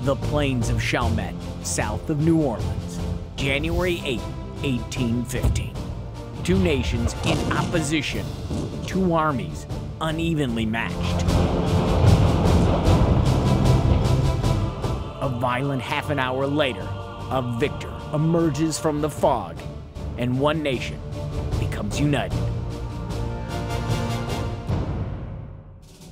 the plains of Chalmette, south of New Orleans, January 8, 1815. Two nations in opposition, two armies unevenly matched. A violent half an hour later, a victor emerges from the fog, and one nation becomes united.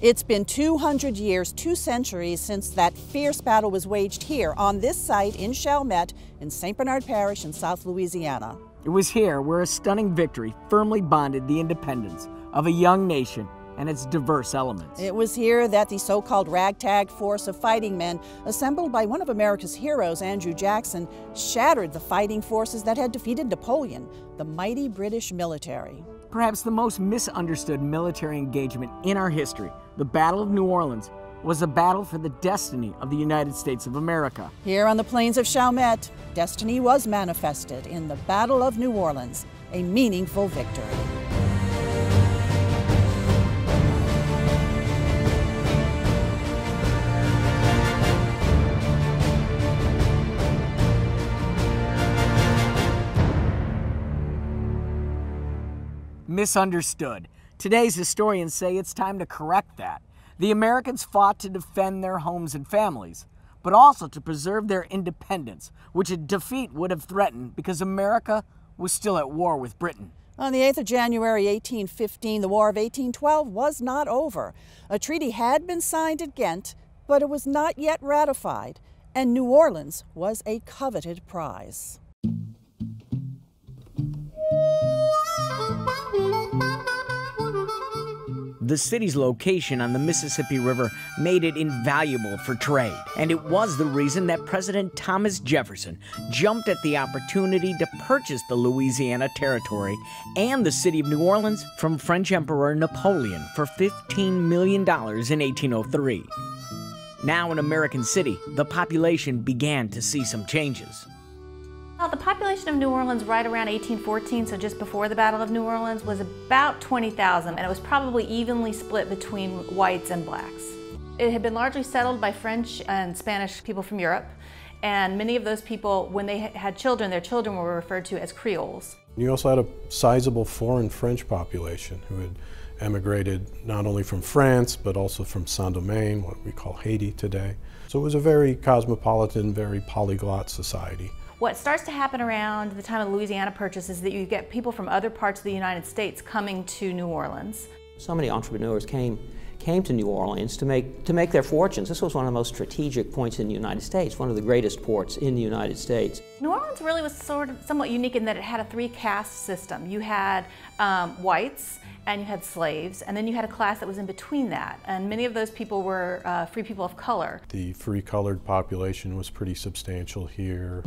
It's been 200 years, 2 centuries, since that fierce battle was waged here on this site in Chalmette in St. Bernard Parish in South Louisiana. It was here where a stunning victory firmly bonded the independence of a young nation and its diverse elements. It was here that the so-called ragtag force of fighting men, assembled by one of America's heroes, Andrew Jackson, shattered the fighting forces that had defeated Napoleon, the mighty British military. Perhaps the most misunderstood military engagement in our history, the Battle of New Orleans, was a battle for the destiny of the United States of America. Here on the plains of Chalmette, destiny was manifested in the Battle of New Orleans, a meaningful victory. Misunderstood. Today's historians say it's time to correct that. The Americans fought to defend their homes and families, but also to preserve their independence, which a defeat would have threatened because America was still at war with Britain. On the 8th of January, 1815, the War of 1812 was not over. A treaty had been signed at Ghent, but it was not yet ratified, and New Orleans was a coveted prize. The city's location on the Mississippi River made it invaluable for trade, and it was the reason that President Thomas Jefferson jumped at the opportunity to purchase the Louisiana Territory and the city of New Orleans from French Emperor Napoleon for $15 million in 1803. Now an American city, the population began to see some changes. The population of New Orleans right around 1814, so just before the Battle of New Orleans, was about 20,000, and it was probably evenly split between whites and blacks. It had been largely settled by French and Spanish people from Europe, and many of those people, when they had children, their children were referred to as Creoles. You also had a sizable foreign French population who had emigrated not only from France, but also from Saint-Domingue, what we call Haiti today. So it was a very cosmopolitan, very polyglot society. What starts to happen around the time of the Louisiana Purchase is that you get people from other parts of the United States coming to New Orleans. So many entrepreneurs came to New Orleans to make their fortunes. This was one of the most strategic points in the United States, one of the greatest ports in the United States. New Orleans really was somewhat unique in that it had a 3-caste system. You had whites, and you had slaves, and then you had a class that was in between that, and many of those people were free people of color. The free colored population was pretty substantial here.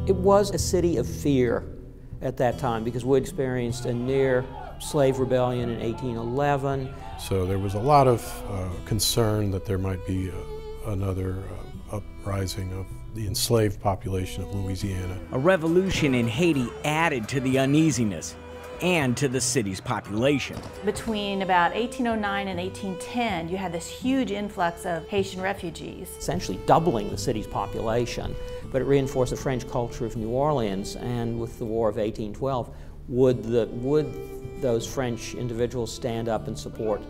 It was a city of fear at that time because we experienced a near slave rebellion in 1811. So there was a lot of concern that there might be another uprising of the enslaved population of Louisiana. A revolution in Haiti added to the uneasiness and to the city's population. Between about 1809 and 1810, you had this huge influx of Haitian refugees. Essentially doubling the city's population, but it reinforced the French culture of New Orleans, and with the War of 1812, would those French individuals stand up and support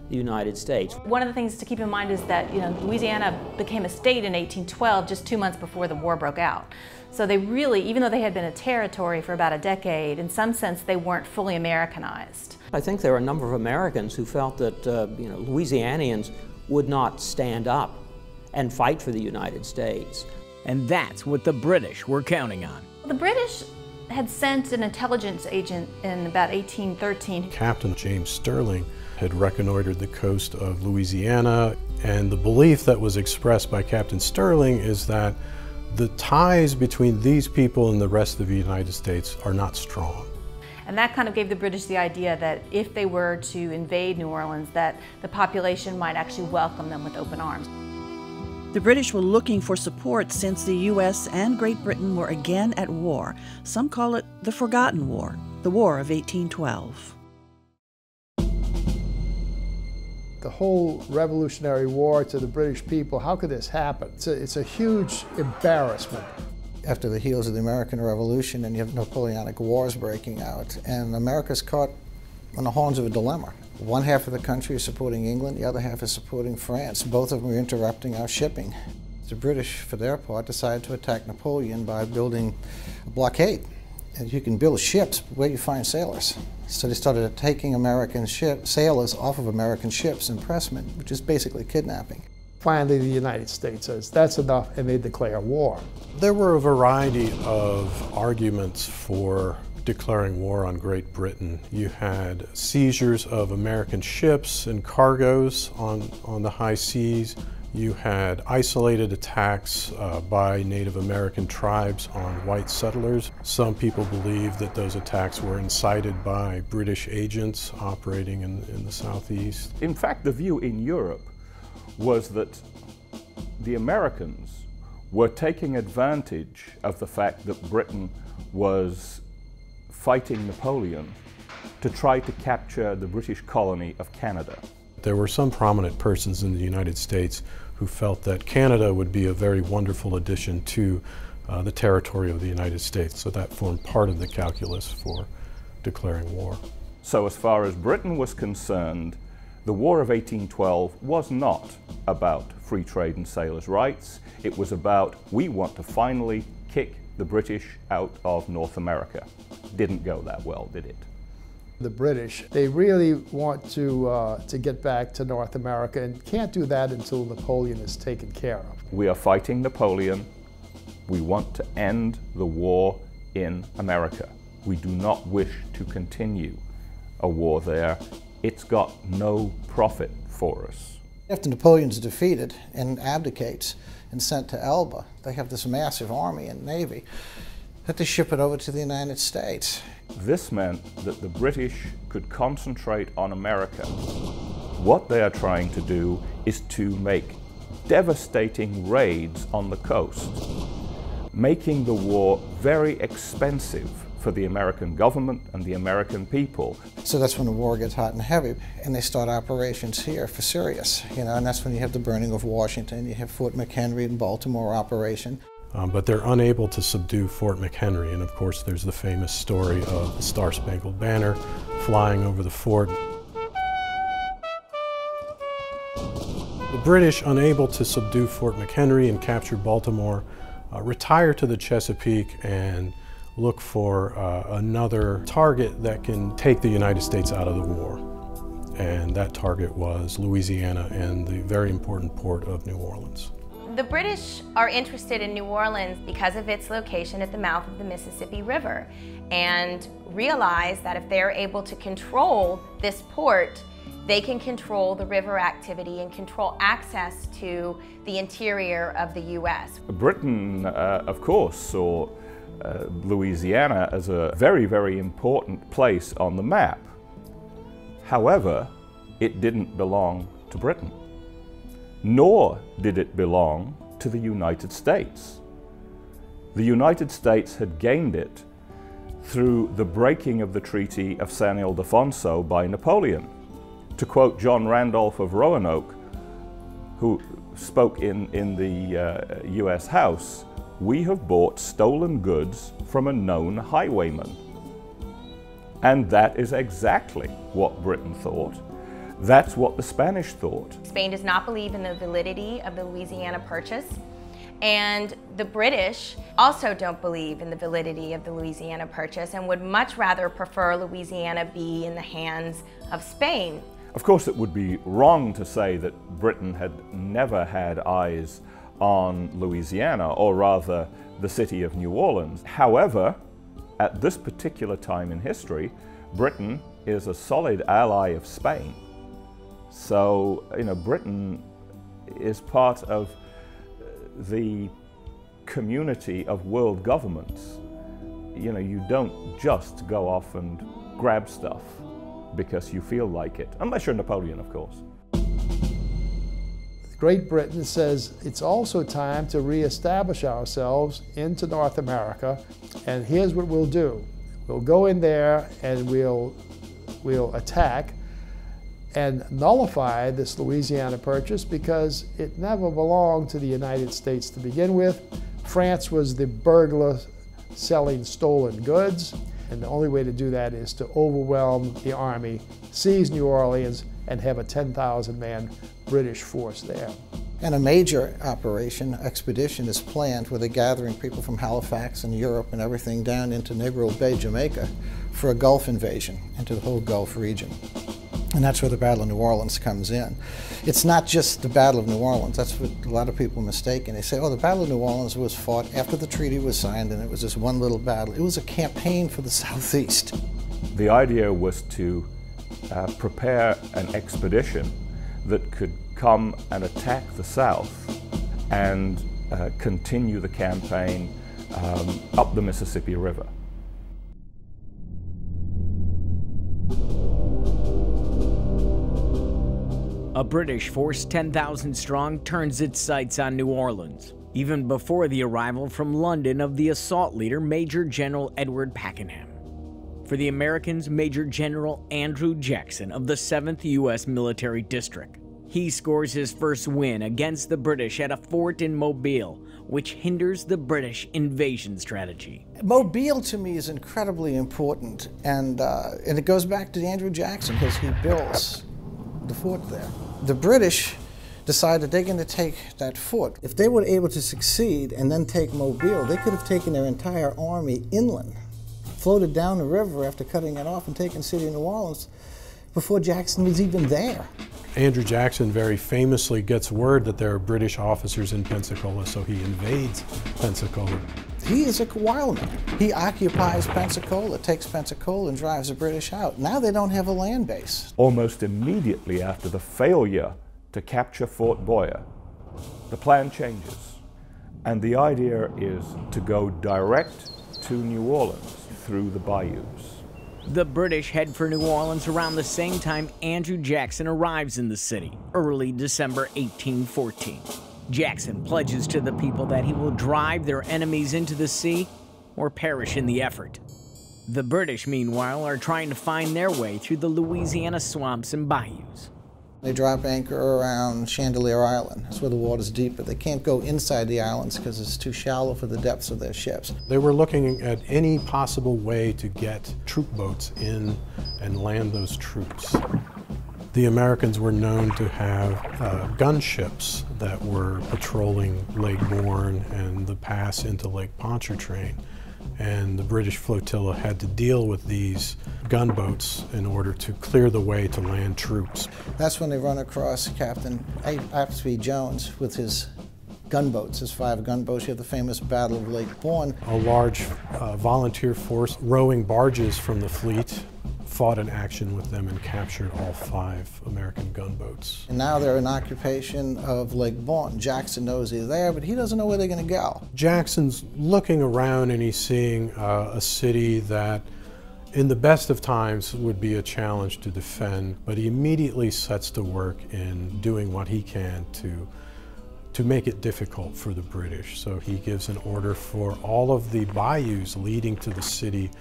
the United States? One of the things to keep in mind is that Louisiana became a state in 1812, just 2 months before the war broke out. So they really, even though they had been a territory for about a decade, in some sense they weren't fully Americanized. I think there were a number of Americans who felt that Louisianians would not stand up and fight for the United States. And that's what the British were counting on. The British had sent an intelligence agent in about 1813. Captain James Sterling had reconnoitered the coast of Louisiana, and the belief that was expressed by Captain Sterling is that the ties between these people and the rest of the United States are not strong. And that kind of gave the British the idea that if they were to invade New Orleans, that the population might actually welcome them with open arms. The British were looking for support since the U.S. and Great Britain were again at war. Some call it the Forgotten War, the War of 1812. the whole Revolutionary War to the British people. How could this happen? It's a huge embarrassment. After the heels of the American Revolution, and you have Napoleonic Wars breaking out, and America's caught on the horns of a dilemma. One half of the country is supporting England, the other half is supporting France. Both of them are interrupting our shipping. The British, for their part, decided to attack Napoleon by building a blockade. And you can build ships, but where do you find sailors? So they started taking American sailors off of American ships, impressment, which is basically kidnapping. Finally, the United States says, that's enough, and they declare war. There were a variety of arguments for declaring war on Great Britain. You had seizures of American ships and cargoes on the high seas. You had isolated attacks by Native American tribes on white settlers. Some people believe that those attacks were incited by British agents operating in the Southeast. In fact, the view in Europe was that the Americans were taking advantage of the fact that Britain was fighting Napoleon to try to capture the British colony of Canada. There were some prominent persons in the United States who felt that Canada would be a very wonderful addition to the territory of the United States. So that formed part of the calculus for declaring war. So as far as Britain was concerned, the War of 1812 was not about free trade and sailors' rights. It was about, we want to finally kick the British out of North America. Didn't go that well, did it? The British, they really want to get back to North America and can't do that until Napoleon is taken care of. We are fighting Napoleon. We want to end the war in America. We do not wish to continue a war there. It's got no profit for us. After Napoleon's defeated and abdicates and sent to Elba, they have this massive army and navy that they ship it over to the United States. This meant that the British could concentrate on America. What they are trying to do is to make devastating raids on the coast, making the war very expensive for the American government and the American people. So that's when the war gets hot and heavy, and they start operations here for Sirius, and that's when you have the burning of Washington, you have Fort McHenry in Baltimore operation. But they're unable to subdue Fort McHenry, and of course there's the famous story of the Star-Spangled Banner flying over the fort. The British, unable to subdue Fort McHenry and capture Baltimore, retire to the Chesapeake and look for another target that can take the United States out of the war. And that target was Louisiana and the very important port of New Orleans. The British are interested in New Orleans because of its location at the mouth of the Mississippi River, and realize that if they're able to control this port, they can control the river activity and control access to the interior of the U.S. Britain, of course, saw Louisiana as a very, very important place on the map. However, it didn't belong to Britain, nor did it belong to the United States. The United States had gained it through the breaking of the Treaty of San Ildefonso by Napoleon. To quote John Randolph of Roanoke, who spoke in the U.S. House, "We have bought stolen goods from a known highwayman." And that is exactly what Britain thought. That's what the Spanish thought. Spain does not believe in the validity of the Louisiana Purchase, and the British also don't believe in the validity of the Louisiana Purchase and would much rather prefer Louisiana be in the hands of Spain. Of course, it would be wrong to say that Britain had never had eyes on Louisiana, or rather the city of New Orleans. However, at this particular time in history, Britain is a solid ally of Spain. So, Britain is part of the community of world governments. You don't just go off and grab stuff because you feel like it, unless you're Napoleon, of course. Great Britain says it's also time to reestablish ourselves into North America, and here's what we'll do. We'll go in there and we'll attack, and nullified this Louisiana Purchase because it never belonged to the United States to begin with. France was the burglar selling stolen goods, and the only way to do that is to overwhelm the army, seize New Orleans, and have a 10,000-man British force there. And a major operation, expedition, is planned where they're gathering people from Halifax and Europe and everything down into Negro Bay, Jamaica, for a Gulf invasion into the whole Gulf region. And that's where the Battle of New Orleans comes in. It's not just the Battle of New Orleans. That's what a lot of people mistake. They say, oh, the Battle of New Orleans was fought after the treaty was signed and it was just one little battle. It was a campaign for the Southeast. The idea was to prepare an expedition that could come and attack the South and continue the campaign up the Mississippi River. A British force 10,000 strong turns its sights on New Orleans, even before the arrival from London of the assault leader Major General Edward Pakenham. For the Americans, Major General Andrew Jackson of the 7th U.S. Military District. He scores his first win against the British at a fort in Mobile, which hinders the British invasion strategy. Mobile, to me, is incredibly important, and it goes back to Andrew Jackson because he builds the fort there. The British decided they're going to take that fort. If they were able to succeed and then take Mobile, they could have taken their entire army inland, floated down the river after cutting it off and taken the city of New Orleans before Jackson was even there. Andrew Jackson very famously gets word that there are British officers in Pensacola, so he invades Pensacola. He is a wild man. He occupies Pensacola, takes Pensacola, and drives the British out. Now they don't have a land base. Almost immediately after the failure to capture Fort Boyer, the plan changes, and the idea is to go direct to New Orleans through the bayous. The British head for New Orleans around the same time Andrew Jackson arrives in the city, early December 1814. Jackson pledges to the people that he will drive their enemies into the sea or perish in the effort. The British, meanwhile, are trying to find their way through the Louisiana swamps and bayous. They drop anchor around Chandelier Island. That's where the water's deeper. They can't go inside the islands because it's too shallow for the depths of their ships. They were looking at any possible way to get troop boats in and land those troops. The Americans were known to have gunships that were patrolling Lake Bourne and the pass into Lake Pontchartrain. And the British flotilla had to deal with these gunboats in order to clear the way to land troops. That's when they run across Captain Appleby Jones with his gunboats, his 5 gunboats. You have the famous Battle of Lake Bourne. A large volunteer force rowing barges from the fleet fought in action with them and captured all 5 American gunboats. And now they're in occupation of Lake Bourne. Jackson knows they're there, but he doesn't know where they're going to go. Jackson's looking around and he's seeing a city that in the best of times would be a challenge to defend, but he immediately sets to work in doing what he can to make it difficult for the British. So he gives an order for all of the bayous leading to the city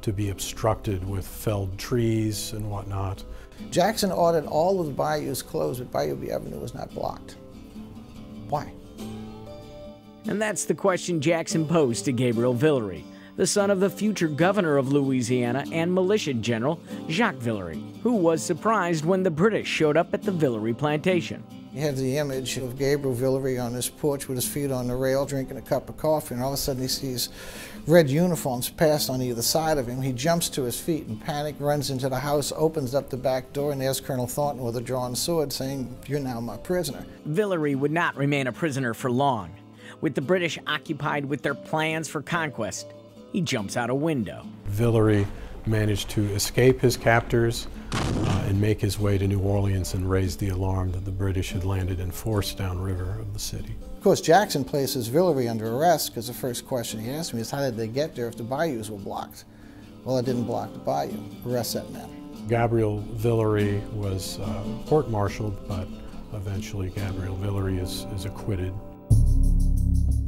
to be obstructed with felled trees and whatnot. Jackson ordered all of the bayous closed, but Bayou Avenue was not blocked. Why? And that's the question Jackson posed to Gabriel Villeray, the son of the future governor of Louisiana and militia general Jacques Villeray, who was surprised when the British showed up at the Villeray plantation. He had the image of Gabriel Villeray on his porch with his feet on the rail drinking a cup of coffee, and all of a sudden he sees red uniforms passed on either side of him. He jumps to his feet in panic, runs into the house, opens up the back door, and there's Colonel Thornton with a drawn sword saying, "You're now my prisoner." Villeray would not remain a prisoner for long. With the British occupied with their plans for conquest, he jumps out a window. Villeray managed to escape his captors and make his way to New Orleans and raise the alarm that the British had landed in force downriver of the city. Of course, Jackson places Villeray under arrest because the first question he asked me is, how did they get there if the bayous were blocked? Well, it didn't block the bayou. Arrest that man. Gabriel Villeray was court-martialed, but eventually Gabriel Villeray is acquitted.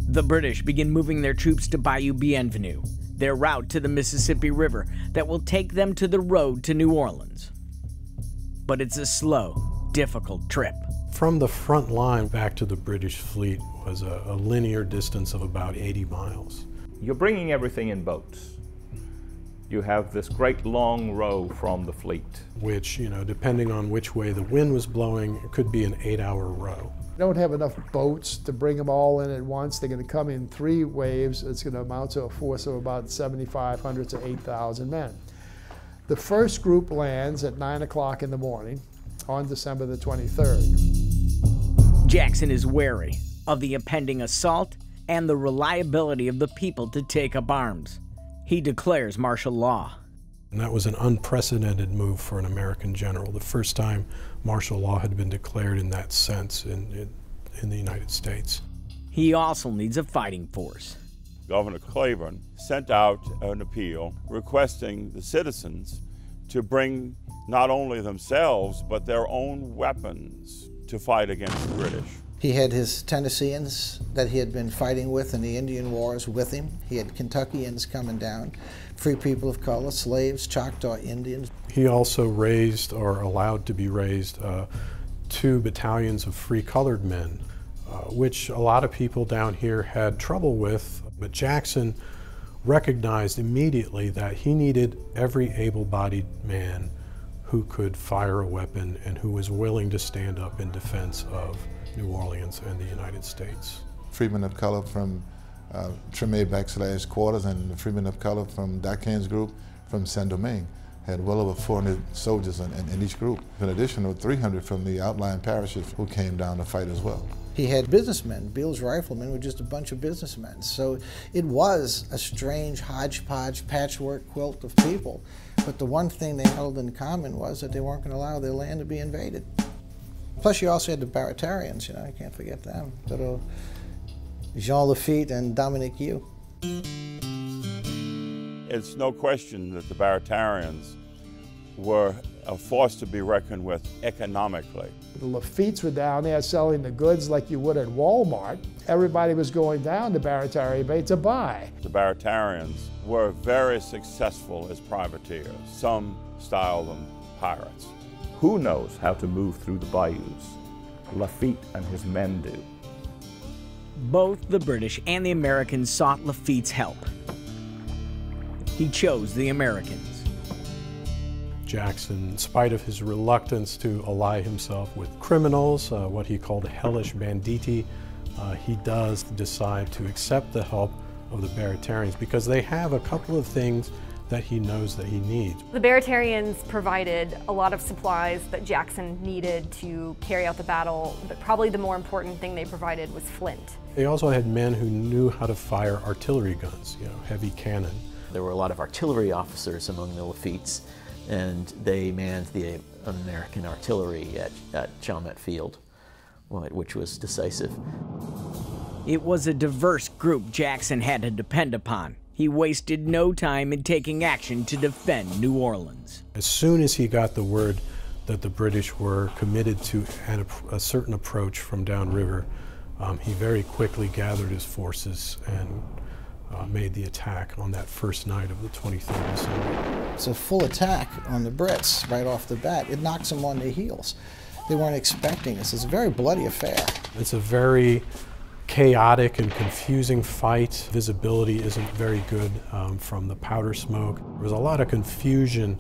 The British begin moving their troops to Bayou Bienvenue, their route to the Mississippi River that will take them to the road to New Orleans. but it's a slow, difficult trip. From the front line back to the British fleet was a linear distance of about 80 miles. You're bringing everything in boats. You have this great long row from the fleet. Which, depending on which way the wind was blowing, it could be an 8-hour row. We don't have enough boats to bring them all in at once. They're going to come in 3 waves. It's going to amount to a force of about 7,500 to 8,000 men. The first group lands at 9 o'clock in the morning on December the 23rd. Jackson is wary of the impending assault and the reliability of the people to take up arms. He declares martial law. And that was an unprecedented move for an American general, the first time martial law had been declared in that sense in the United States. He also needs a fighting force. Governor Claiborne sent out an appeal requesting the citizens to bring not only themselves, but their own weapons to fight against the British. He had his Tennesseans that he had been fighting with in the Indian Wars with him. He had Kentuckians coming down, free people of color, slaves, Choctaw Indians. He also raised, or allowed to be raised, 2 battalions of free colored men, which a lot of people down here had trouble with. But Jackson recognized immediately that he needed every able-bodied man who could fire a weapon and who was willing to stand up in defense of New Orleans and the United States. Freedmen of color from Treme / Quarters and the freedmen of color from Daquin's group from Saint-Domingue had well over 400 soldiers in each group. In addition, 300 from the outlying parishes who came down to fight as well. He had businessmen. Beale's riflemen were just a bunch of businessmen. So it was a strange hodgepodge patchwork quilt of people. But the one thing they held in common was that they weren't going to allow their land to be invaded. Plus, you also had the Baratarians, you can't forget them. Little Jean Lafitte and Dominique You. It's no question that the Baratarians were a force to be reckoned with economically. The Lafitte's were down there selling the goods like you would at Walmart. Everybody was going down to Barataria Bay to buy. The Baratarians were very successful as privateers. Some style them pirates. Who knows how to move through the bayous? Lafitte and his men do. Both the British and the Americans sought Lafitte's help. He chose the Americans. Jackson, in spite of his reluctance to ally himself with criminals, what he called hellish banditti, he does decide to accept the help of the Baratarians because they have a couple of things that he knows that he needs. The Baratarians provided a lot of supplies that Jackson needed to carry out the battle, but probably the more important thing they provided was flint. They also had men who knew how to fire artillery guns, heavy cannon. There were a lot of artillery officers among the Lafittes, and they manned the American artillery at Chalmette Field, which was decisive. It was a diverse group Jackson had to depend upon. He wasted no time in taking action to defend New Orleans. As soon as he got the word that the British were committed to a certain approach from downriver, he very quickly gathered his forces and made the attack on that first night of the 23rd of December. It's a full attack on the Brits right off the bat. It knocks them on their heels. They weren't expecting this. It's a very bloody affair. It's a very chaotic and confusing fight. Visibility isn't very good from the powder smoke. There was a lot of confusion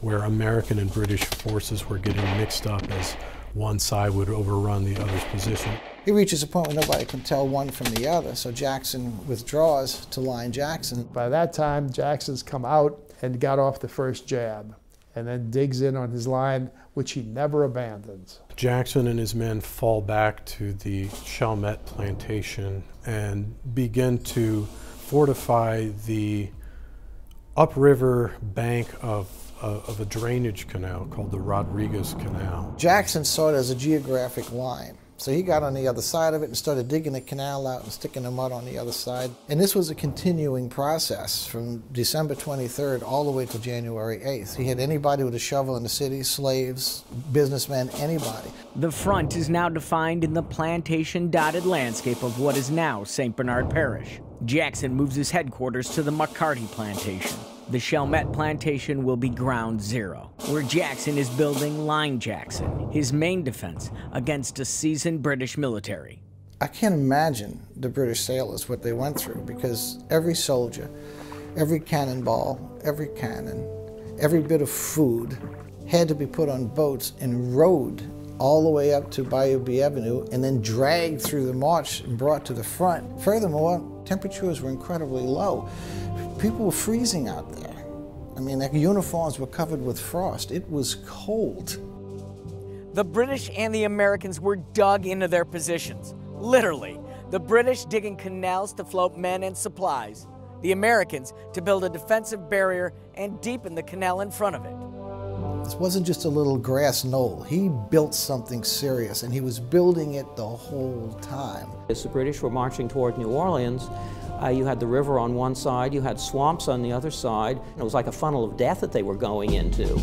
where American and British forces were getting mixed up as one side would overrun the other's position. He reaches a point where nobody can tell one from the other, so Jackson withdraws to line Jackson. By that time, Jackson's come out and got off the first jab, and then digs in on his line, which he never abandons. Jackson and his men fall back to the Chalmette plantation and begin to fortify the upriver bank of a drainage canal called the Rodriguez Canal. Jackson saw it as a geographic line. So he got on the other side of it and started digging the canal out and sticking the mud on the other side. And this was a continuing process from December 23rd all the way to January 8th. He had anybody with a shovel in the city, slaves, businessmen, anybody. The front is now defined in the plantation-dotted landscape of what is now St. Bernard Parish. Jackson moves his headquarters to the McCarty plantation. the Chalmette plantation will be ground zero, where Jackson is building Line Jackson, his main defense against a seasoned British military. I can't imagine the British sailors, what they went through, because every soldier, every cannonball, every cannon, every bit of food had to be put on boats and rowed all the way up to Bayou Bienvenue and then dragged through the march and brought to the front. Furthermore, temperatures were incredibly low. People were freezing out there. I mean, their uniforms were covered with frost. It was cold. The British and the Americans were dug into their positions. Literally, the British digging canals to float men and supplies, the Americans to build a defensive barrier and deepen the canal in front of it. This wasn't just a little grass knoll. He built something serious, and he was building it the whole time. As the British were marching toward New Orleans, you had the river on one side, you had swamps on the other side, and it was like a funnel of death that they were going into.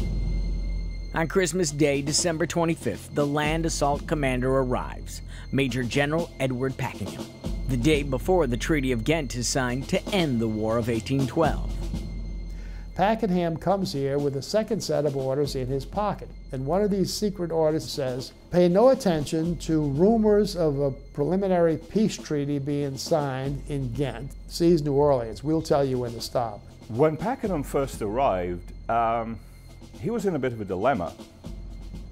On Christmas Day, December 25th, the land assault commander arrives, Major General Edward Packenham, the day before the Treaty of Ghent is signed to end the War of 1812. Packenham comes here with a second set of orders in his pocket. And one of these secret orders says, pay no attention to rumors of a preliminary peace treaty being signed in Ghent. Seize New Orleans. We'll tell you when to stop. When Packenham first arrived, he was in a bit of a dilemma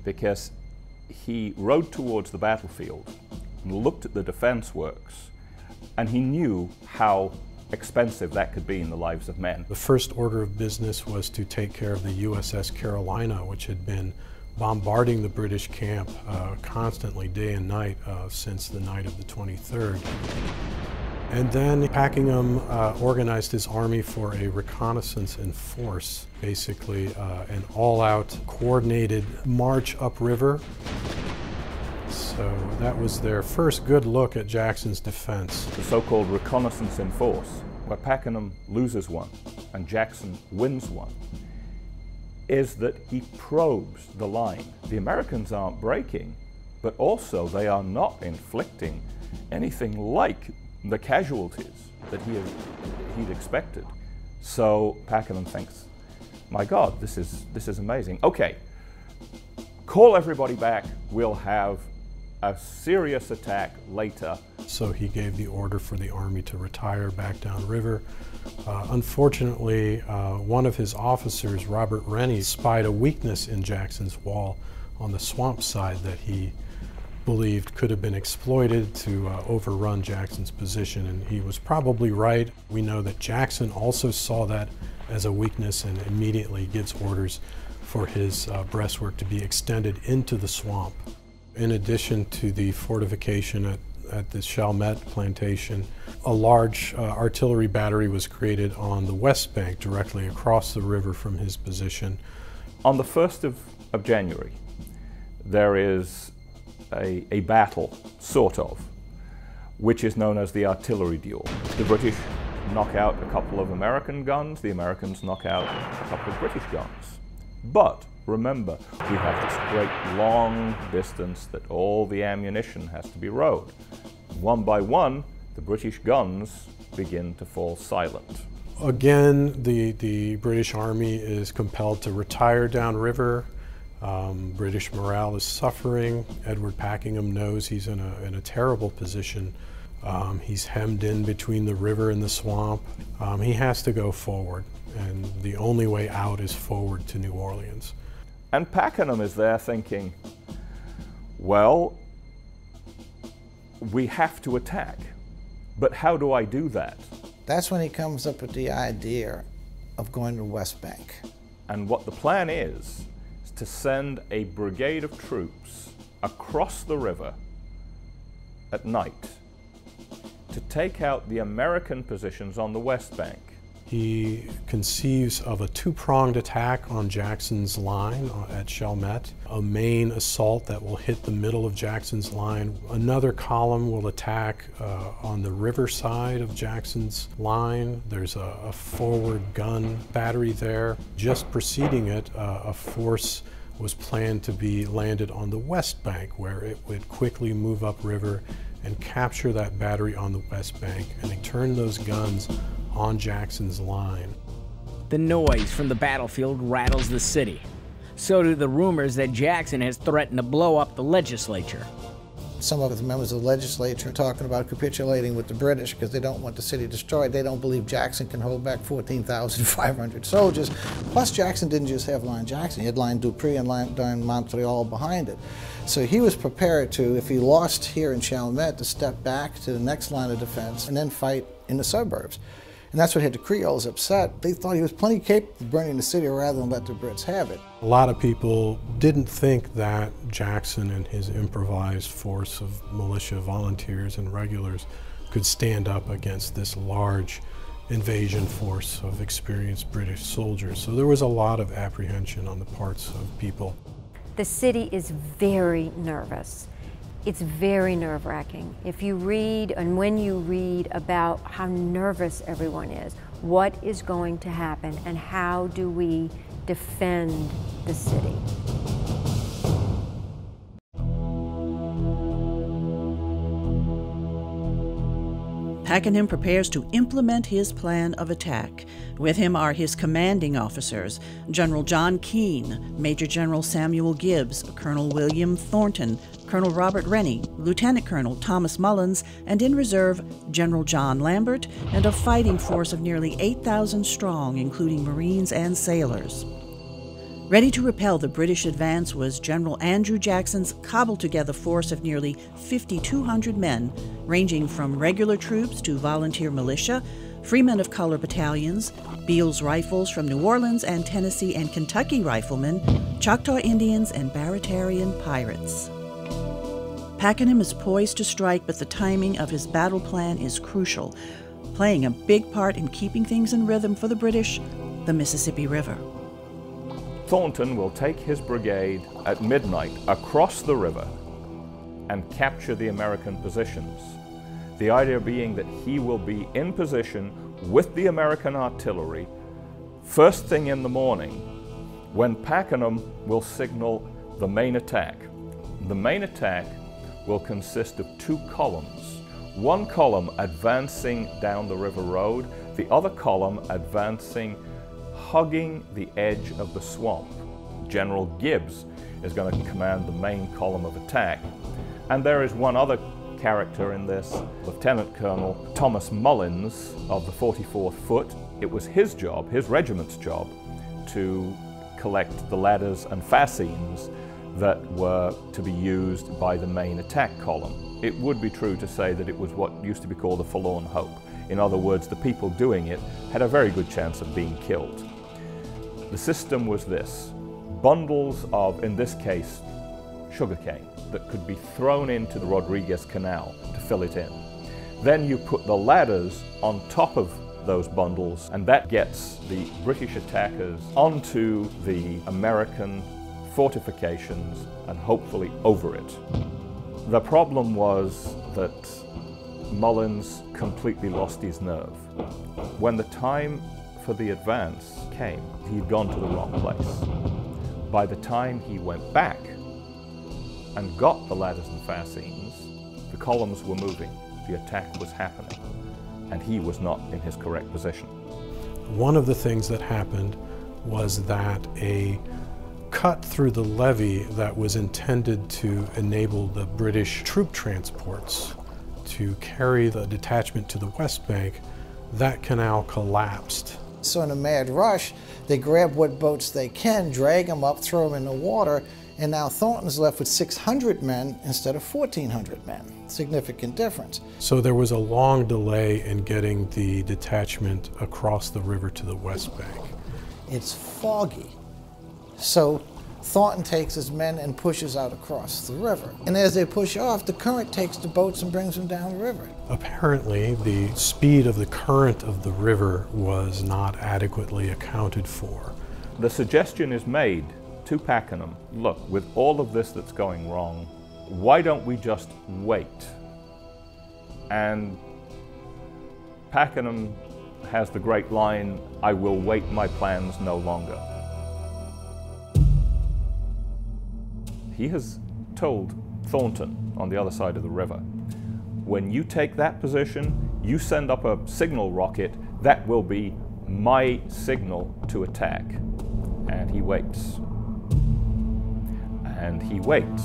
because he rode towards the battlefield and looked at the defense works, and he knew how expensive that could be in the lives of men. The first order of business was to take care of the USS Carolina, which had been bombarding the British camp constantly, day and night, since the night of the 23rd. And then Packenham organized his army for a reconnaissance in force, basically an all-out coordinated march upriver. So that was their first good look at Jackson's defense. The so-called reconnaissance in force, where Packenham loses one and Jackson wins one, is that he probes the line. The Americans aren't breaking, but also they are not inflicting anything like the casualties that he'd expected. So Packenham thinks, my God, this is amazing. Okay, call everybody back. We'll have a serious attack later. So he gave the order for the army to retire back downriver. Unfortunately, one of his officers, Robert Rennie, spied a weakness in Jackson's wall on the swamp side that he believed could have been exploited to overrun Jackson's position, and he was probably right. We know that Jackson also saw that as a weakness and immediately gives orders for his breastwork to be extended into the swamp. In addition to the fortification at the Chalmette plantation, a large artillery battery was created on the west bank directly across the river from his position. On the 1st of January, there is a battle, sort of, which is known as the artillery duel. The British knock out a couple of American guns, the Americans knock out a couple of British guns. But remember, we have this great long distance that all the ammunition has to be rowed. One by one, the British guns begin to fall silent. Again, the British Army is compelled to retire downriver. British morale is suffering. Edward Packenham knows he's in a terrible position. He's hemmed in between the river and the swamp. He has to go forward, and the only way out is forward to New Orleans. And Packenham is there thinking, well, we have to attack, but how do I do that? That's when he comes up with the idea of going to West Bank. And what the plan is to send a brigade of troops across the river at night to take out the American positions on the West Bank. He conceives of a two-pronged attack on Jackson's line at Chalmette, a main assault that will hit the middle of Jackson's line. Another column will attack on the river side of Jackson's line. There's a forward gun battery there. Just preceding it, a force was planned to be landed on the West Bank, where it would quickly move upriver and capture that battery on the West Bank and turn those guns on Jackson's line. The noise from the battlefield rattles the city. So do the rumors that Jackson has threatened to blow up the legislature. Some of the members of the legislature are talking about capitulating with the British because they don't want the city destroyed. They don't believe Jackson can hold back 14,500 soldiers. Plus, Jackson didn't just have Line Jackson. He had Line Dupree and Line Montreal behind it. So he was prepared to, if he lost here in Chalmette, to step back to the next line of defense and then fight in the suburbs. And that's what had the Creoles upset. They thought he was plenty capable of burning the city rather than let the Brits have it. A lot of people didn't think that Jackson and his improvised force of militia volunteers and regulars could stand up against this large invasion force of experienced British soldiers. So there was a lot of apprehension on the parts of people. The city is very nervous. It's very nerve-wracking. If you read, and when you read about how nervous everyone is, what is going to happen, and how do we defend the city? Pakenham prepares to implement his plan of attack. With him are his commanding officers, General John Keane, Major General Samuel Gibbs, Colonel William Thornton, Colonel Robert Rennie, Lieutenant Colonel Thomas Mullins, and in reserve, General John Lambert, and a fighting force of nearly 8,000 strong, including Marines and sailors. Ready to repel the British advance was General Andrew Jackson's cobbled-together force of nearly 5,200 men, ranging from regular troops to volunteer militia, Freemen of Color battalions, Beale's Rifles from New Orleans and Tennessee and Kentucky riflemen, Choctaw Indians, and Baratarian pirates. Pakenham is poised to strike, but the timing of his battle plan is crucial, playing a big part in keeping things in rhythm for the British, the Mississippi River. Thornton will take his brigade at midnight across the river and capture the American positions. The idea being that he will be in position with the American artillery first thing in the morning when Pakenham will signal the main attack. The main attack will consist of two columns. One column advancing down the river road, the other column advancing hugging the edge of the swamp. General Gibbs is going to command the main column of attack. And there is one other character in this, Lieutenant Colonel Thomas Mullins of the 44th Foot. It was his job, his regiment's job, to collect the ladders and fascines that were to be used by the main attack column. It would be true to say that it was what used to be called a forlorn hope. In other words, the people doing it had a very good chance of being killed. The system was this: bundles of, in this case, sugarcane that could be thrown into the Rodriguez Canal to fill it in. Then you put the ladders on top of those bundles, and that gets the British attackers onto the American fortifications and hopefully over it. The problem was that Mullins completely lost his nerve. When the time for the advance came, he'd gone to the wrong place. By the time he went back and got the ladders and fascines, the columns were moving, the attack was happening, and he was not in his correct position. One of the things that happened was that a cut through the levee that was intended to enable the British troop transports to carry the detachment to the West Bank, that canal collapsed. So in a mad rush, they grab what boats they can, drag them up, throw them in the water, and now Thornton's left with 600 men instead of 1,400 men. Significant difference. So there was a long delay in getting the detachment across the river to the West Bank. It's foggy. So Thornton takes his men and pushes out across the river. And as they push off, the current takes the boats and brings them down the river. Apparently, the speed of the current of the river was not adequately accounted for. The suggestion is made to Pakenham, look, with all of this that's going wrong, why don't we just wait? And Pakenham has the great line, I will wait my plans no longer. He has told Thornton on the other side of the river, when you take that position, you send up a signal rocket, that will be my signal to attack. And he waits. And he waits.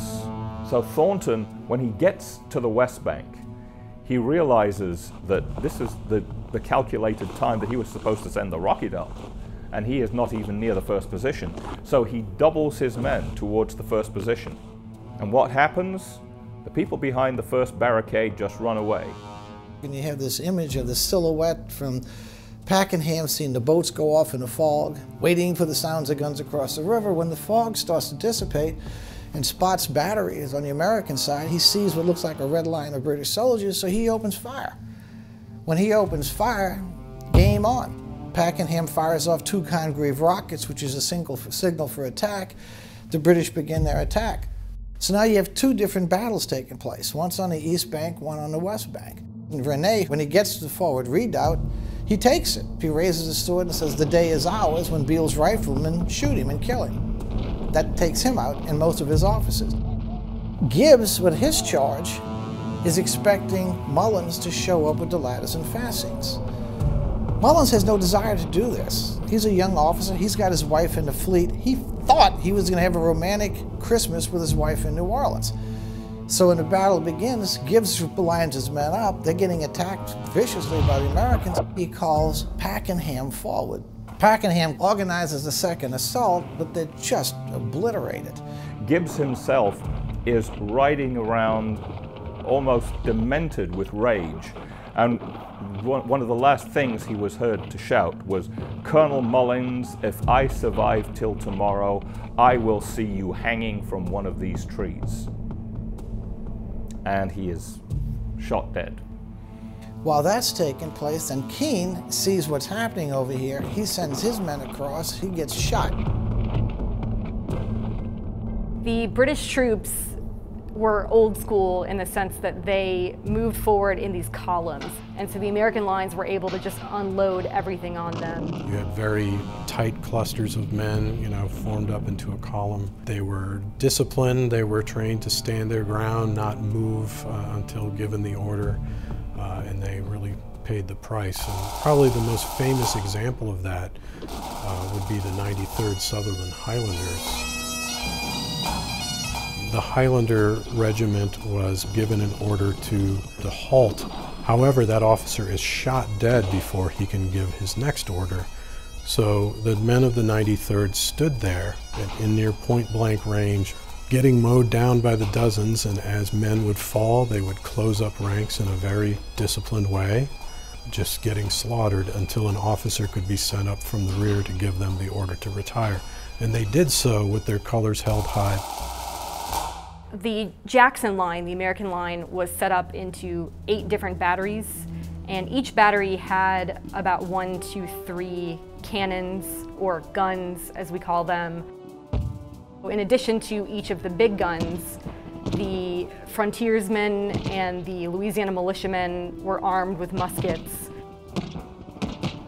So Thornton, when he gets to the West Bank, he realizes that this is the calculated time that he was supposed to send the rocket up, and he is not even near the first position. So he doubles his men towards the first position. And what happens? The people behind the first barricade just run away. And you have this image of the silhouette from Pakenham seeing the boats go off in the fog, waiting for the sounds of guns across the river. When the fog starts to dissipate and Spot's battery is on the American side, he sees what looks like a red line of British soldiers, so he opens fire. When he opens fire, game on. Pakenham fires off 2 Congreve rockets, which is a signal for attack. The British begin their attack. So now you have 2 different battles taking place. One's on the East Bank, one on the West Bank. And Rene, when he gets to the forward redoubt, he takes it. He raises his sword and says, "The day is ours," when Beale's riflemen shoot him and kill him. That takes him out and most of his officers. Gibbs, with his charge, is expecting Mullins to show up with the ladders and fascines. Mullins has no desire to do this. He's a young officer. He's got his wife in the fleet. He thought he was going to have a romantic Christmas with his wife in New Orleans. So when the battle begins, Gibbs lines his men up. They're getting attacked viciously by the Americans. He calls Pakenham forward. Pakenham organizes a second assault, but they're just obliterated. Gibbs himself is riding around almost demented with rage. And one of the last things he was heard to shout was, "Colonel Mullins, if I survive till tomorrow, I will see you hanging from one of these trees." And he is shot dead. While that's taking place, and Keane sees what's happening over here, he sends his men across, he gets shot. The British troops were old school in the sense that they moved forward in these columns. And so the American lines were able to just unload everything on them. You had very tight clusters of men, formed up into a column. They were disciplined, they were trained to stand their ground, not move until given the order, and they really paid the price. And probably the most famous example of that would be the 93rd Sutherland Highlanders. The Highlander Regiment was given an order to halt. However, that officer is shot dead before he can give his next order. So the men of the 93rd stood there in near point-blank range, getting mowed down by the dozens, and as men would fall, they would close up ranks in a very disciplined way, just getting slaughtered until an officer could be sent up from the rear to give them the order to retire. And they did so with their colors held high. The Jackson line, the American line, was set up into 8 different batteries, and each battery had about 1 to 3 cannons, or guns as we call them. In addition to each of the big guns, the frontiersmen and the Louisiana militiamen were armed with muskets.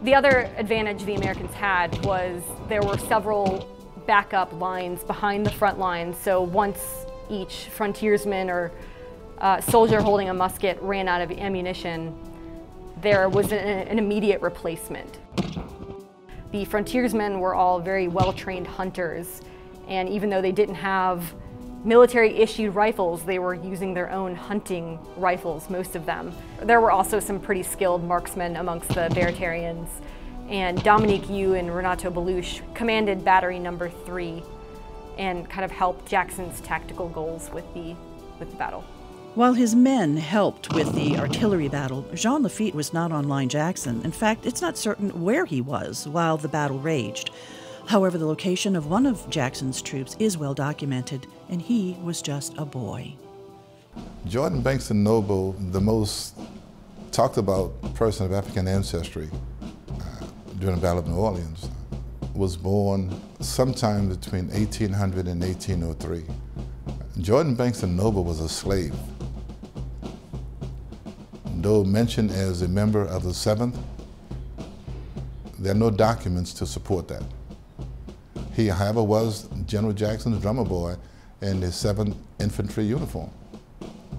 The other advantage the Americans had was there were several backup lines behind the front lines, so once each frontiersman or soldier holding a musket ran out of ammunition, there was an immediate replacement. The frontiersmen were all very well-trained hunters, and even though they didn't have military-issued rifles, they were using their own hunting rifles, most of them. There were also some pretty skilled marksmen amongst the Baratarians, and Dominique Yu and Renato Beluche commanded Battery Number 3 and kind of helped Jackson's tactical goals with the battle. While his men helped with the artillery battle, Jean Lafitte was not on Line Jackson. In fact, it's not certain where he was while the battle raged. However, the location of one of Jackson's troops is well documented, and he was just a boy. Jordan Bankston Noble, the most talked about person of African ancestry during the Battle of New Orleans, was born sometime between 1800 and 1803. Jordan Bankston Noble was a slave. Though mentioned as a member of the 7th, there are no documents to support that. He, however, was General Jackson's drummer boy in his 7th Infantry uniform.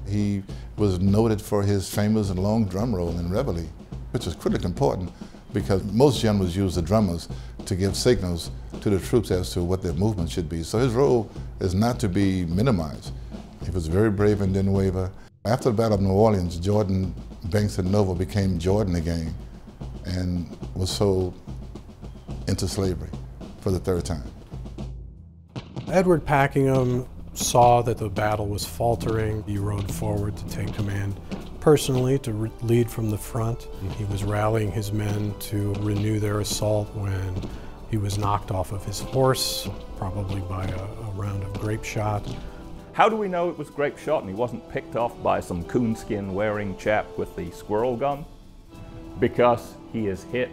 He was noted for his famous and long drum roll in Reveille, which was critically important because most generals use the drummers to give signals to the troops as to what their movement should be. So his role is not to be minimized. He was very brave and didn't waver. After the Battle of New Orleans, Jordan, Banks, and Noble became Jordan again and was sold into slavery for the third time. Edward Packingham saw that the battle was faltering. He rode forward to take command personally, to lead from the front. And he was rallying his men to renew their assault when he was knocked off of his horse, probably by a round of grape shot. How do we know it was grape shot and he wasn't picked off by some coonskin wearing chap with the squirrel gun? Because he is hit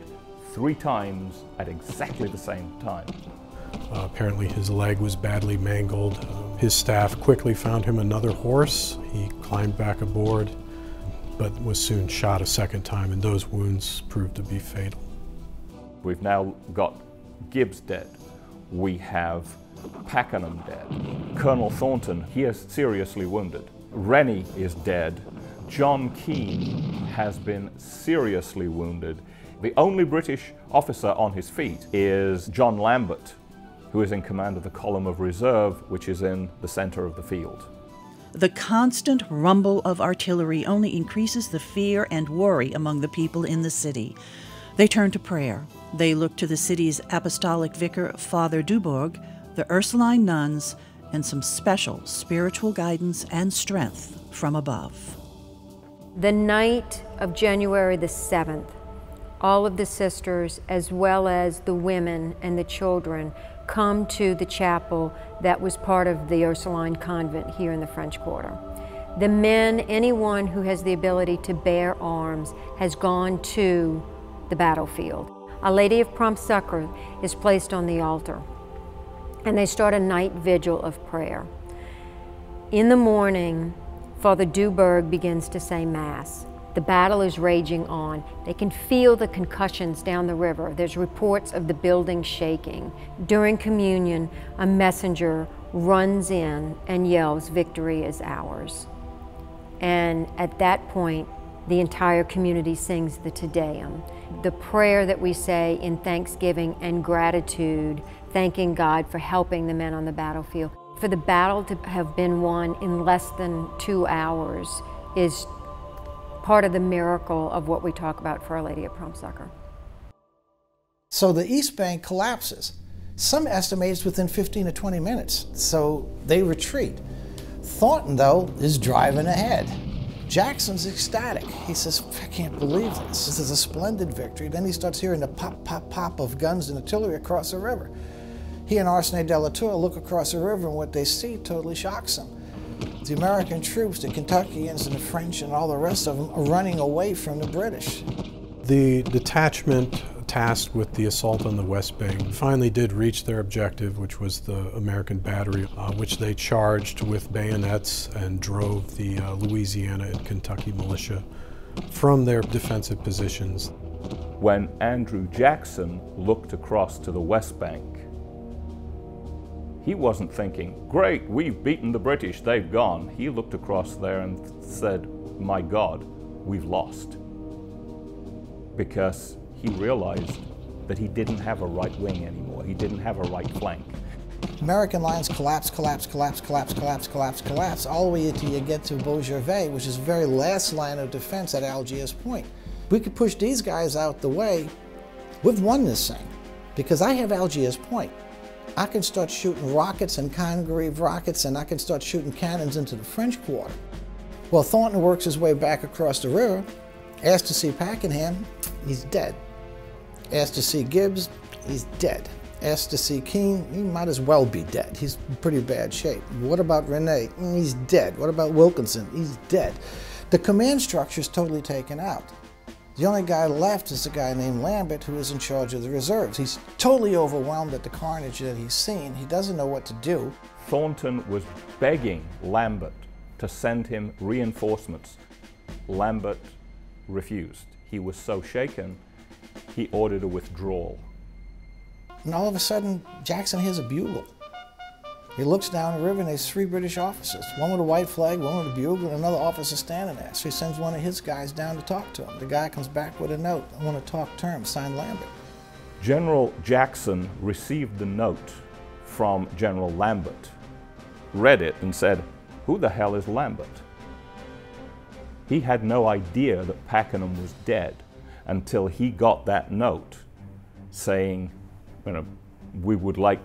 3 times at exactly the same time. Apparently his leg was badly mangled. His staff quickly found him another horse. He climbed back aboard, but was soon shot a second time, and those wounds proved to be fatal. We've now got Gibbs dead. We have Pakenham dead. Colonel Thornton, he is seriously wounded. Rennie is dead. John Keane has been seriously wounded. The only British officer on his feet is John Lambert, who is in command of the column of reserve, which is in the center of the field. The constant rumble of artillery only increases the fear and worry among the people in the city. They turn to prayer. They look to the city's apostolic vicar, Father Dubourg, the Ursuline nuns, and some special spiritual guidance and strength from above. The night of January the 7th, all of the sisters, as well as the women and the children, come to the chapel that was part of the Ursuline convent here in the French Quarter. The men, anyone who has the ability to bear arms, has gone to the battlefield. Our Lady of Prompt Succor is placed on the altar, and they start a night vigil of prayer. In the morning, Father Dubourg begins to say Mass. The battle is raging on. They can feel the concussions down the river. There's reports of the building shaking. During communion, a messenger runs in and yells, "Victory is ours." And at that point, the entire community sings the Te Deum, the prayer that we say in thanksgiving and gratitude, thanking God for helping the men on the battlefield. For the battle to have been won in less than 2 hours is part of the miracle of what we talk about for Our Lady of Prompt Succor. So the East Bank collapses. Some estimate it's within 15 to 20 minutes, so they retreat. Thornton, though, is driving ahead. Jackson's ecstatic. He says, "I can't believe this. This is a splendid victory." Then he starts hearing the pop, pop, pop of guns and artillery across the river. He and Arsène de la Tour look across the river, and what they see totally shocks them. The American troops, the Kentuckians and the French and all the rest of them, are running away from the British. The detachment tasked with the assault on the West Bank finally did reach their objective, which was the American battery, which they charged with bayonets and drove the Louisiana and Kentucky militia from their defensive positions. When Andrew Jackson looked across to the West Bank, he wasn't thinking, "Great, we've beaten the British, they've gone." He looked across there and said, "My God, we've lost." Because he realized that he didn't have a right wing anymore. He didn't have a right flank. American lines collapse, collapse, collapse, collapse, collapse, collapse, collapse, all the way until you get to Beaugervais, which is the very last line of defense at Algiers Point. We could push these guys out the way. We've won this thing, because I have Algiers Point. I can start shooting rockets and Congreve rockets, and I can start shooting cannons into the French Quarter. Well, Thornton works his way back across the river, asks to see Pakenham, he's dead. Asks to see Gibbs, he's dead. Asks to see Keane, he might as well be dead. He's in pretty bad shape. What about Renee? He's dead. What about Wilkinson? He's dead. The command structure is totally taken out. The only guy left is a guy named Lambert, who is in charge of the reserves. He's totally overwhelmed at the carnage that he's seen. He doesn't know what to do. Thornton was begging Lambert to send him reinforcements. Lambert refused. He was so shaken, he ordered a withdrawal. And all of a sudden, Jackson hears a bugle. He looks down the river and there's 3 British officers, one with a white flag, one with a bugle, and another officer standing there. So he sends one of his guys down to talk to him. The guy comes back with a note, I want to talk terms, signed Lambert. General Jackson received the note from General Lambert, read it and said, "Who the hell is Lambert?" He had no idea that Pakenham was dead until he got that note saying, we would like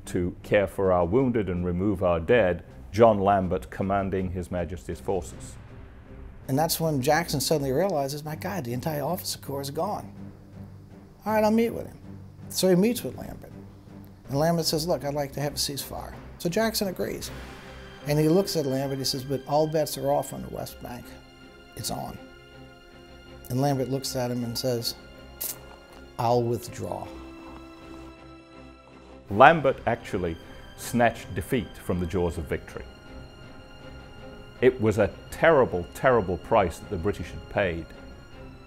to care for our wounded and remove our dead, John Lambert commanding His Majesty's forces. And that's when Jackson suddenly realizes, my God, the entire officer corps is gone. All right, I'll meet with him. So he meets with Lambert. And Lambert says, look, I'd like to have a ceasefire. So Jackson agrees. And he looks at Lambert, he says, but all bets are off on the West Bank. It's on. And Lambert looks at him and says, I'll withdraw. Lambert actually snatched defeat from the jaws of victory. It was a terrible, terrible price that the British had paid,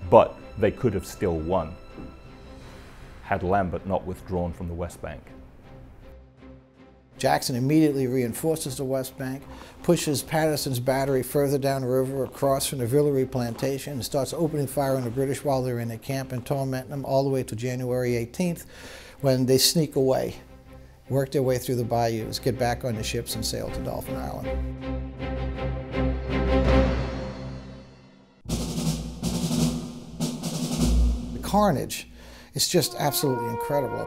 but they could have still won had Lambert not withdrawn from the West Bank. Jackson immediately reinforces the West Bank, pushes Patterson's battery further down the river across from the Villeray plantation, and starts opening fire on the British while they're in their camp and tormenting them all the way to January 18th, when they sneak away, work their way through the bayous, get back on the ships and sail to Dauphin Island. The carnage is just absolutely incredible.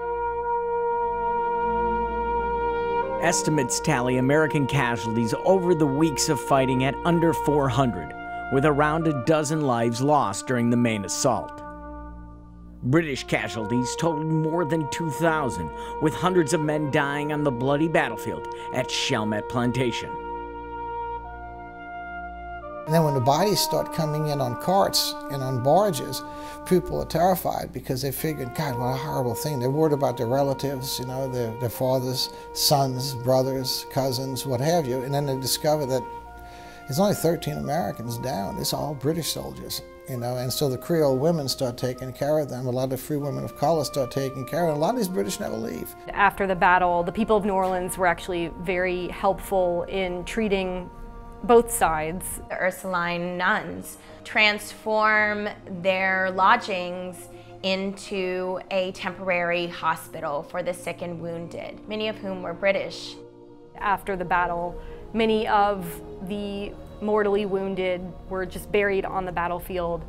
Estimates tally American casualties over the weeks of fighting at under 400, with around a dozen lives lost during the main assault. British casualties totaled more than 2,000, with hundreds of men dying on the bloody battlefield at Chalmette Plantation. And then when the bodies start coming in on carts and on barges, people are terrified because they figured, God, what a horrible thing. They're worried about their relatives, their fathers, sons, brothers, cousins, what have you. And then they discover that there's only 13 Americans down. It's all British soldiers, And so the Creole women start taking care of them. A lot of the free women of color start taking care of them. A lot of these British never leave. After the battle, the people of New Orleans were actually very helpful in treating both sides. The Ursuline nuns transform their lodgings into a temporary hospital for the sick and wounded, many of whom were British. After the battle, many of the mortally wounded were just buried on the battlefield,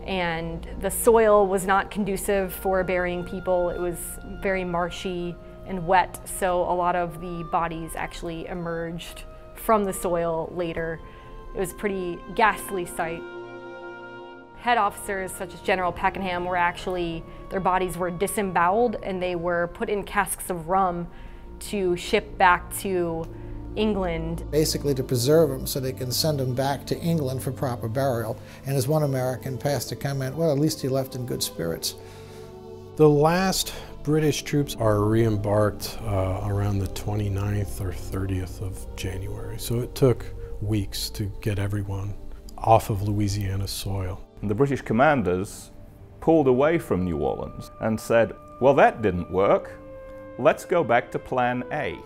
and the soil was not conducive for burying people. It was very marshy and wet, so a lot of the bodies actually emerged from the soil later. It was a pretty ghastly sight. Head officers such as General Pakenham were actually, their bodies were disemboweled and they were put in casks of rum to ship back to England. Basically to preserve them so they can send them back to England for proper burial. And as one American passed a comment, well, at least he left in good spirits. The last British troops are re-embarked around the 29th or 30th of January. So it took weeks to get everyone off of Louisiana soil. And the British commanders pulled away from New Orleans and said, well, that didn't work. Let's go back to Plan A.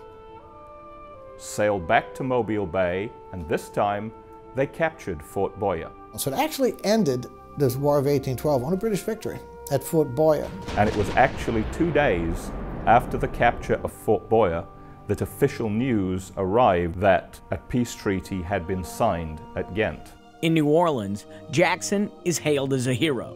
Sailed back to Mobile Bay, and this time they captured Fort Boyer. So it actually ended this War of 1812 on a British victory at Fort Boyer. And it was actually 2 days after the capture of Fort Boyer that official news arrived that a peace treaty had been signed at Ghent. In New Orleans, Jackson is hailed as a hero.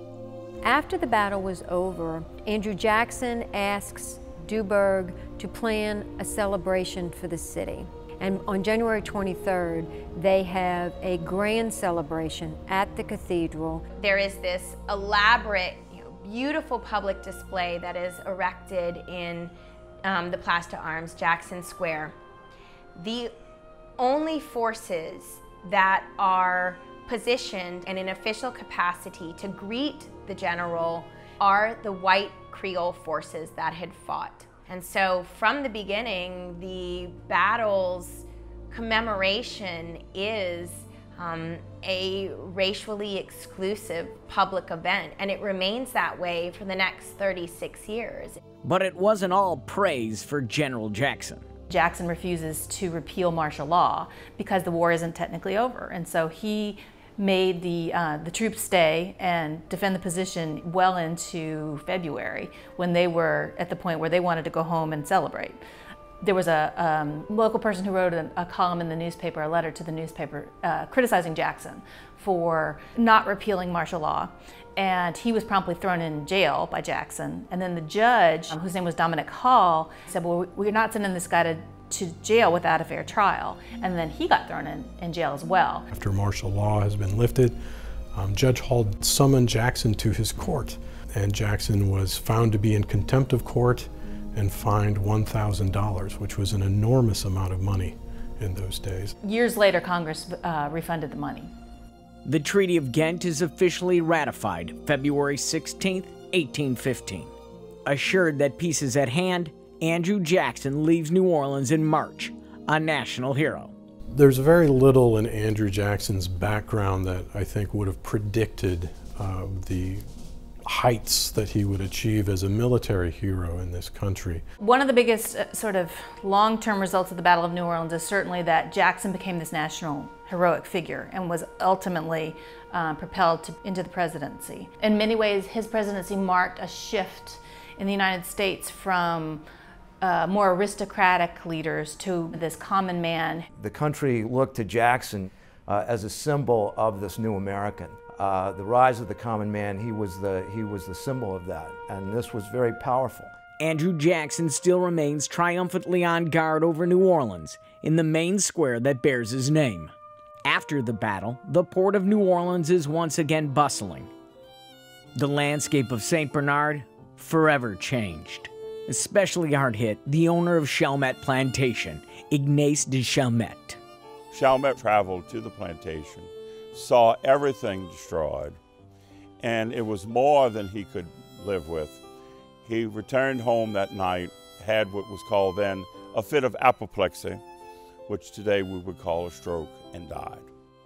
After the battle was over, Andrew Jackson asks Dubourg to plan a celebration for the city. And on January 23rd, they have a grand celebration at the cathedral. There is this elaborate, beautiful public display that is erected in the Place d'Armes, Jackson Square. The only forces that are positioned in an official capacity to greet the general are the white Creole forces that had fought. And so from the beginning, the battle's commemoration is a racially exclusive public event, and it remains that way for the next 36 years. But it wasn't all praise for General Jackson. Jackson refuses to repeal martial law because the war isn't technically over. And so he made the troops stay and defend the position well into February, when they were at the point where they wanted to go home and celebrate. There was a local person who wrote a column in the newspaper, a letter to the newspaper, criticizing Jackson for not repealing martial law. And he was promptly thrown in jail by Jackson. And then the judge, whose name was Dominic Hall, said, well, we're not sending this guy to jail without a fair trial. And then he got thrown in jail as well. After martial law has been lifted, Judge Hall summoned Jackson to his court. And Jackson was found to be in contempt of court and fined $1,000, which was an enormous amount of money in those days. Years later, Congress refunded the money. The Treaty of Ghent is officially ratified February 16, 1815. Assured that peace is at hand, Andrew Jackson leaves New Orleans in March, a national hero. There's very little in Andrew Jackson's background that I think would have predicted the heights that he would achieve as a military hero in this country. One of the biggest sort of long-term results of the Battle of New Orleans is certainly that Jackson became this national heroic figure and was ultimately propelled into the presidency. In many ways, his presidency marked a shift in the United States from more aristocratic leaders to this common man. The country looked to Jackson as a symbol of this new American. The rise of the common man, he was the symbol of that, and this was very powerful. Andrew Jackson still remains triumphantly on guard over New Orleans in the main square that bears his name. After the battle, the port of New Orleans is once again bustling. The landscape of St. Bernard forever changed. Especially hard hit the owner of Chalmette Plantation, Ignace de Chalmette. Chalmette traveled to the plantation, saw everything destroyed, and it was more than he could live with. He returned home that night, had what was called then a fit of apoplexy, which today we would call a stroke, and died.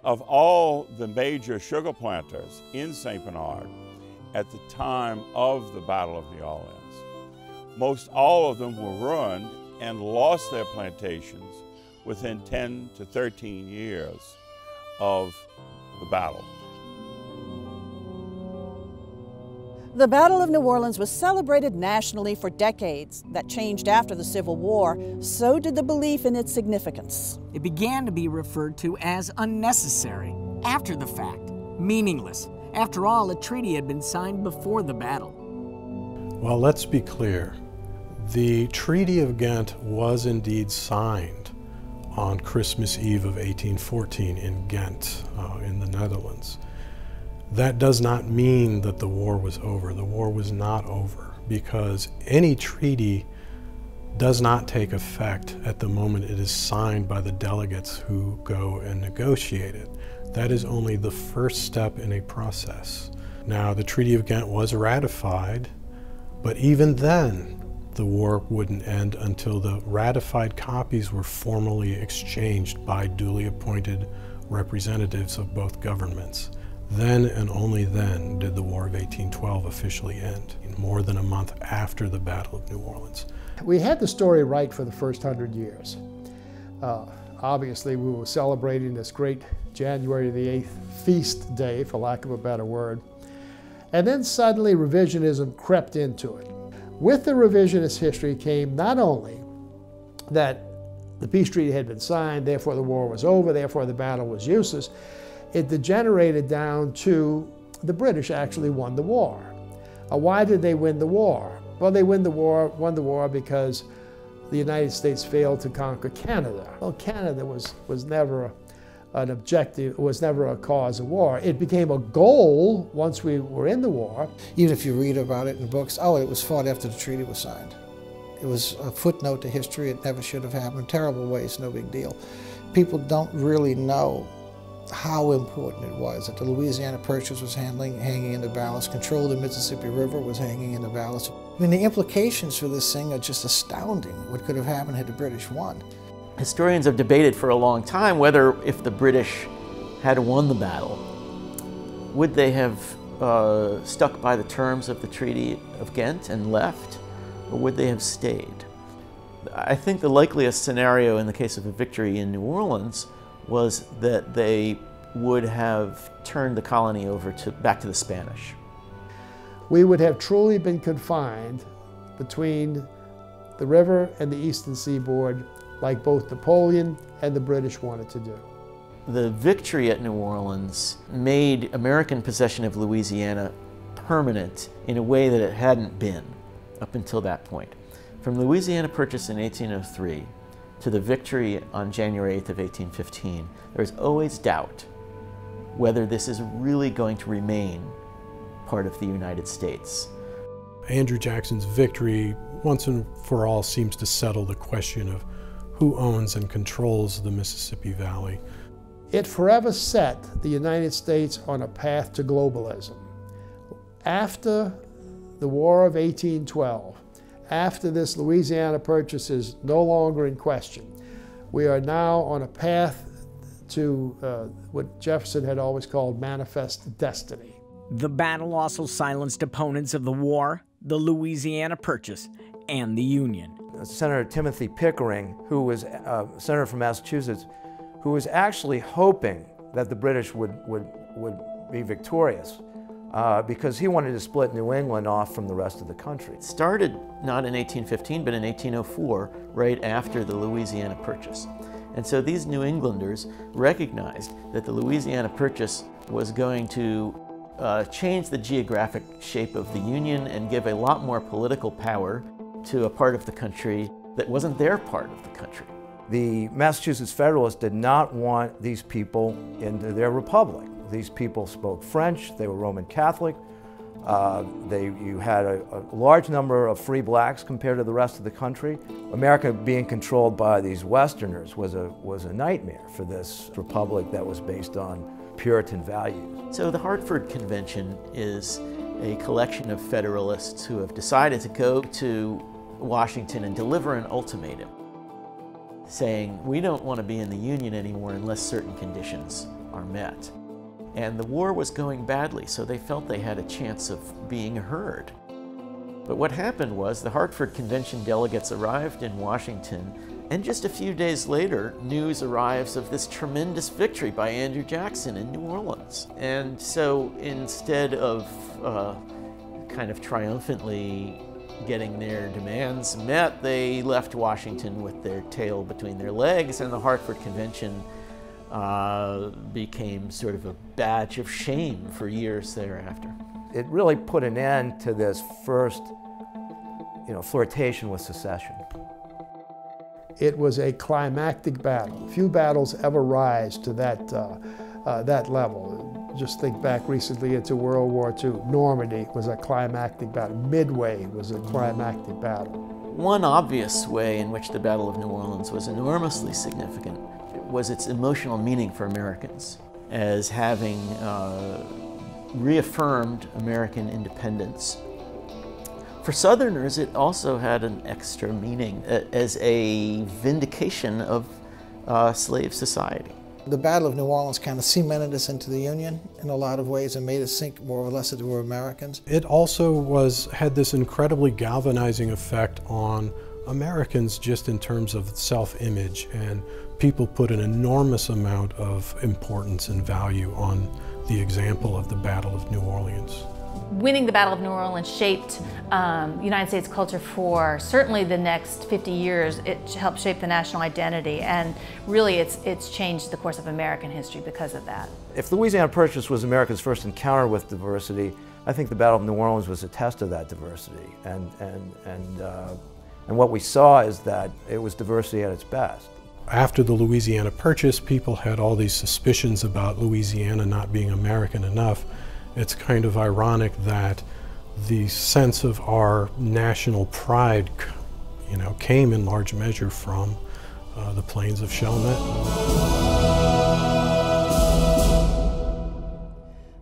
Of all the major sugar planters in St. Bernard at the time of the Battle of New Orleans, most all of them were ruined and lost their plantations within 10 to 13 years of the battle. The Battle of New Orleans was celebrated nationally for decades. That changed after the Civil War. So did the belief in its significance. It began to be referred to as unnecessary, after the fact, meaningless. After all, a treaty had been signed before the battle. Well, let's be clear. The Treaty of Ghent was indeed signed on Christmas Eve of 1814 in Ghent, in the Netherlands. That does not mean that the war was over. The war was not over, because any treaty does not take effect at the moment it is signed by the delegates who go and negotiate it. That is only the first step in a process. Now, the Treaty of Ghent was ratified, but even then, the war wouldn't end until the ratified copies were formally exchanged by duly appointed representatives of both governments. Then and only then did the War of 1812 officially end, more than a month after the Battle of New Orleans. We had the story right for the first 100 years. Obviously, we were celebrating this great January the 8th feast day, for lack of a better word. And then suddenly revisionism crept into it. With the revisionist history came not only that the peace treaty had been signed, therefore the war was over, therefore the battle was useless, it degenerated down to the British actually won the war. Why did they win the war? Well, they won the war because the United States failed to conquer Canada. Well, Canada was never an objective, was never a cause of war. It became a goal once we were in the war. Even if you read about it in books, oh, it was fought after the treaty was signed. It was a footnote to history. It never should have happened. Terrible waste, no big deal. People don't really know how important it was that the Louisiana Purchase was hanging in the balance. Control of the Mississippi River was hanging in the balance. I mean, the implications for this thing are just astounding. What could have happened had the British won? Historians have debated for a long time whether, if the British had won the battle, would they have stuck by the terms of the Treaty of Ghent and left, or would they have stayed? I think the likeliest scenario in the case of a victory in New Orleans was that they would have turned the colony over back to the Spanish. We would have truly been confined between the river and the eastern seaboard, like both Napoleon and the British wanted to do. The victory at New Orleans made American possession of Louisiana permanent in a way that it hadn't been up until that point. From the Louisiana Purchase in 1803 to the victory on January 8th of 1815, there was always doubt whether this is really going to remain part of the United States. Andrew Jackson's victory, once and for all, seems to settle the question of who owns and controls the Mississippi Valley. It forever set the United States on a path to globalism. After the War of 1812, after this Louisiana Purchase is no longer in question, we are now on a path to what Jefferson had always called manifest destiny. The battle also silenced opponents of the war, the Louisiana Purchase, and the Union. Senator Timothy Pickering, who was a senator from Massachusetts, who was actually hoping that the British would be victorious because he wanted to split New England off from the rest of the country. It started not in 1815, but in 1804, right after the Louisiana Purchase. And so these New Englanders recognized that the Louisiana Purchase was going to change the geographic shape of the Union and give a lot more political power to a part of the country that wasn't their part of the country. The Massachusetts Federalists did not want these people into their republic. These people spoke French, they were Roman Catholic, you had a large number of free blacks compared to the rest of the country. America being controlled by these Westerners was a nightmare for this republic that was based on Puritan values. So the Hartford Convention is a collection of Federalists who have decided to go to Washington and deliver an ultimatum saying, we don't want to be in the Union anymore unless certain conditions are met. And the war was going badly, so they felt they had a chance of being heard. But what happened was the Hartford Convention delegates arrived in Washington, and just a few days later, news arrives of this tremendous victory by Andrew Jackson in New Orleans. And so instead of kind of triumphantly getting their demands met, they left Washington with their tail between their legs, and the Hartford Convention became sort of a badge of shame for years thereafter. It really put an end to this first, flirtation with secession. It was a climactic battle. Few battles ever rise to that level. Just think back recently into World War II. Normandy was a climactic battle. Midway was a climactic battle. One obvious way in which the Battle of New Orleans was enormously significant was its emotional meaning for Americans, as having reaffirmed American independence. For Southerners, it also had an extra meaning as a vindication of slave society. The Battle of New Orleans kind of cemented us into the Union in a lot of ways and made us think more or less that we were Americans. It also had this incredibly galvanizing effect on Americans just in terms of self-image, and people put an enormous amount of importance and value on the example of the Battle of New Orleans. Winning the Battle of New Orleans shaped United States culture for certainly the next 50 years. It helped shape the national identity, and really it's changed the course of American history because of that. If the Louisiana Purchase was America's first encounter with diversity, I think the Battle of New Orleans was a test of that diversity. And what we saw is that it was diversity at its best. After the Louisiana Purchase, people had all these suspicions about Louisiana not being American enough. It's kind of ironic that the sense of our national pride, came in large measure from the plains of Chalmette.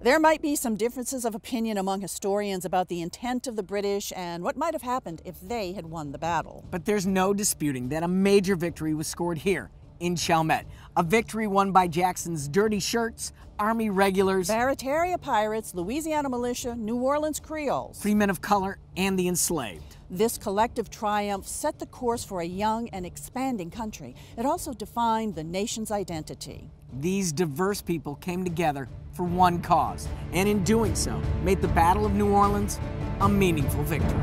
There might be some differences of opinion among historians about the intent of the British and what might have happened if they had won the battle. But there's no disputing that a major victory was scored here in Chalmette, a victory won by Jackson's dirty shirts, Army regulars, Barataria pirates, Louisiana militia, New Orleans Creoles, free men of color, and the enslaved. This collective triumph set the course for a young and expanding country. It also defined the nation's identity. These diverse people came together for one cause, and in doing so, made the Battle of New Orleans a meaningful victory.